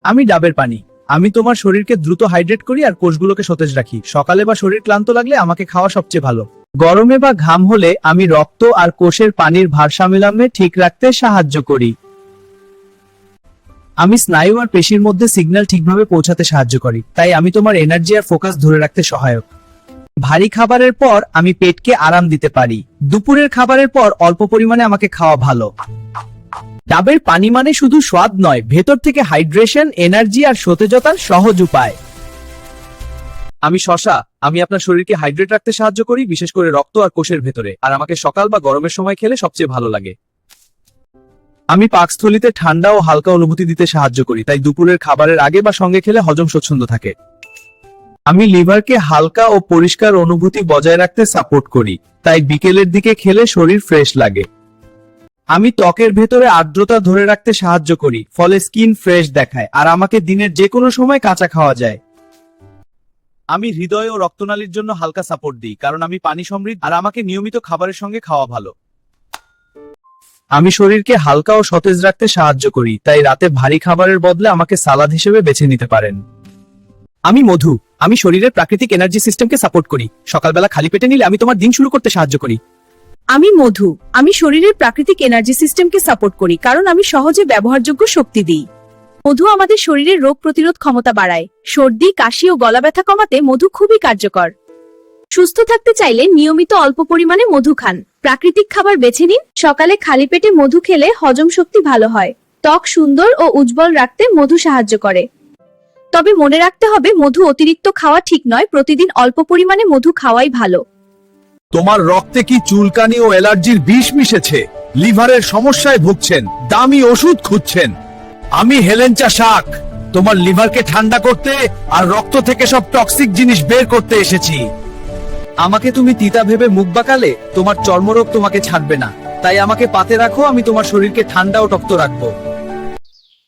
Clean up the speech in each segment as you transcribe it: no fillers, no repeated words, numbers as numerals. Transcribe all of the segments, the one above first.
আমি ডাবের পানি। আমি তোমার শরীরকে দ্রুত হাইড্রেট করি আর কোষগুলোকে সতেজ রাখি। সকালে বা শরীর ক্লান্ত লাগলে আমাকে খাওয়া সবচেয়ে ভালো। গরমে বা ঘাম হলে আমি রক্ত আর কোষের পানির ভারসাম্য ঠিক রাখতে সাহায্য করি। আমি স্নায়ু আর পেশির মধ্যে সিগন্যাল ঠিকভাবে পৌঁছাতে সাহায্য করি, তাই আমি তোমার এনার্জি আর ফোকাস ধরে রাখতে সহায়ক। ভারী খাবারের পর আমি পেটকে আরাম দিতে পারি। দুপুরের খাবারের পর অল্প পরিমাণে আমাকে খাওয়া ভালো। ডাবের পানি মানে শুধু স্বাদ নয়, ভেতর থেকে হাইড্রেশন, এনার্জি আর সতেজতার সহজ উপায়। আমি শশা। আমি আপনার শরীরকে হাইড্রেট রাখতে সাহায্য করি, বিশেষ করে রক্ত আর কোষের ভেতরে, আর আমাকে সকাল বা গরমের সময় খেলে সবচেয়ে ভালো লাগে। আমি পাকস্থলীতে ঠান্ডা ও হালকা অনুভূতি দিতে সাহায্য করি, তাই দুপুরের খাবারের আগে বা সঙ্গে খেলে হজম স্বচ্ছন্দ থাকে। আমি লিভারকে হালকা ও পরিষ্কার অনুভূতি বজায় রাখতে সাপোর্ট করি, তাই বিকেলের দিকে খেলে শরীর ফ্রেশ লাগে। আমি ত্বকের ভেতরে আর্দ্রতা ধরে রাখতে সাহায্য করি, ফলে স্কিন ফ্রেশ দেখায় আর আমাকে দিনের যে কোনো সময় কাঁচা খাওয়া যায়। আমি হৃদয় ও রক্তনালীর জন্য হালকা সাপোর্ট দিই, কারণ আমি পানি সমৃদ্ধ আর আমাকে নিয়মিত খাবারের সঙ্গে খাওয়া ভালো। আমি শরীরকে হালকা ও সতেজ রাখতে সাহায্য করি, তাই রাতে ভারী খাবারের বদলে আমাকে সালাদ হিসেবে বেছে নিতে পারেন। আমি মধু। আমি শরীরের প্রাকৃতিক এনার্জি সিস্টেমকে সাপোর্ট করি। সকালবেলা খালি পেটে নিলে আমি তোমার দিন শুরু করতে সাহায্য করি। আমি মধু। আমি শরীরের প্রাকৃতিক এনার্জি সিস্টেমকে সাপোর্ট করি, কারণ আমি সহজে ব্যবহারযোগ্য শক্তি দিই। মধু আমাদের শরীরের রোগ প্রতিরোধ ক্ষমতা বাড়ায়। সর্দি, কাশি ও গলা ব্যথা কমাতে মধু খুবই কার্যকর। সুস্থ থাকতে চাইলে নিয়মিত অল্প পরিমাণে মধু খান। প্রাকৃতিক খাবার বেছে নিন। সকালে খালি পেটে মধু খেলে হজম শক্তি ভালো হয়। ত্বক সুন্দর ও উজ্জ্বল রাখতে মধু সাহায্য করে। তবে মনে রাখতে হবে, মধু অতিরিক্ত খাওয়া ঠিক নয়। প্রতিদিন অল্প পরিমাণে মধু খাওয়াই ভালো। তোমার রক্তে কি চুলকানি ও অ্যালার্জির বিষ মিশেছে? লিভারের সমস্যায় ভুগছেন? দামি ওষুধ খুঁজছেন? আমি হেলেঞ্চা শাক তোমার লিভারকে ঠান্ডা করতে আর রক্ত থেকে সব টক্সিক জিনিস বের করতে এসেছি। আমাকে তুমি তিতা ভেবে মুখ বাঁকালে তোমার চর্মরোগ তোমাকে ছাড়বে না, তাই আমাকে পাতে রাখো। আমি তোমার শরীরকে ঠান্ডা ও টক্ত রাখবো।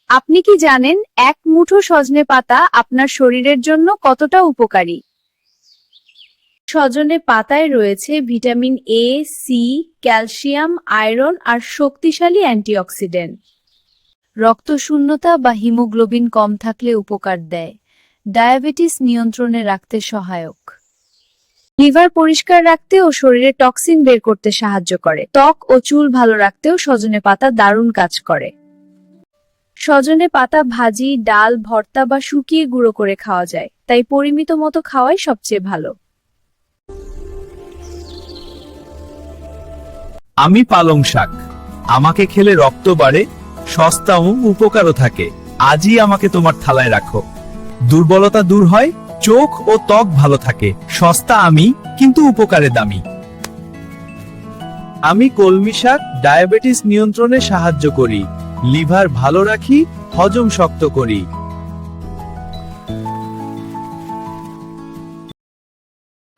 আপনি কি জানেন এক মুঠো সজনে পাতা আপনার শরীরের জন্য কতটা উপকারী? সজনে পাতায় রয়েছে vitamin A, C, calcium, iron আর শক্তিশালী অ্যান্টিঅক্সিডেন্ট। রক্তশূন্যতা বা হিমোগ্লোবিন কম থাকলে উপকার দেয়। ডায়াবেটিস নিয়ন্ত্রণে রাখতে সহায়ক। লিভার পরিষ্কার রাখতে ও শরীরে টক্সিন বের করতে সাহায্য করে। ত্বক ও চুল ভালো রাখতেও সজনে পাতা দারুণ কাজ করে। সজনে পাতা ভাজি, ডাল, ভর্তা বা শুকিয়ে গুঁড়ো করে খাওয়া যায়, তাই পরিমিত মতো খাওয়াই সবচেয়ে ভালো। আমি পালং শাক। আমাকে খেলে রক্ত বাড়ে, সস্তা ও উপকারও থাকে। আজই আমাকে তোমার থালায় রাখো। দুর্বলতা দূর হয়, চোখ ও ত্বক ভালো থাকে। সস্তা আমি, কিন্তু উপকারে দামি। আমি কলমি শাক। ডায়াবেটিস নিয়ন্ত্রণে সাহায্য করি, লিভার ভালো রাখি, হজম শক্ত করি।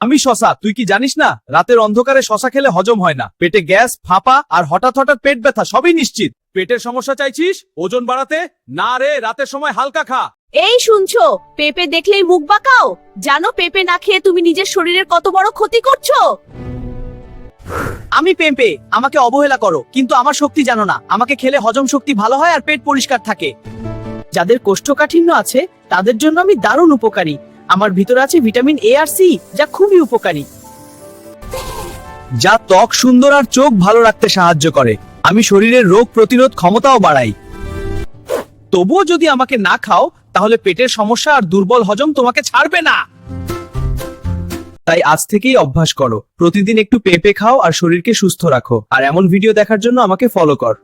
আমি শশা। তুই কি জানিস না, রাতের অন্ধকারে শশা খেলে হজম হয় না, পেটে গ্যাস, ফাঁপা আর হঠাৎ হঠাৎ পেট ব্যথা সবই নিশ্চিত। পেটের সমস্যা চাইছিস ওজন বাড়াতে? না রে, রাতের সময় হালকা খা। এই শুনছো, পেঁপে দেখলেই মুখ বাঁকাও? জানো পেঁপে না খেয়ে তুমি নিজের শরীরের কত বড় ক্ষতি করছো? আমি পেঁপে। আমাকে অবহেলা করো, কিন্তু আমার শক্তি জানো না। আমাকে খেলে হজম শক্তি ভালো হয় আর পেট পরিষ্কার থাকে। যাদের কোষ্ঠকাঠিন্য আছে তাদের জন্য আমি দারুণ উপকারী। আমার ভিতরে আছে ভিটামিন এ আর সি, যা খুবই উপকারী, যা ত্বক সুন্দর আর চোখ ভালো রাখতে সাহায্য করে। আমি শরীরের রোগ প্রতিরোধ ক্ষমতাও বাড়াই। তবুও যদি আমাকে না খাও, তাহলে পেটের সমস্যা আর দুর্বল হজম তোমাকে ছাড়বে না। তাই আজ থেকেই অভ্যাস করো, প্রতিদিন একটু পেঁপে খাও আর শরীরকে সুস্থ রাখো। আর এমন ভিডিও দেখার জন্য আমাকে ফলো কর।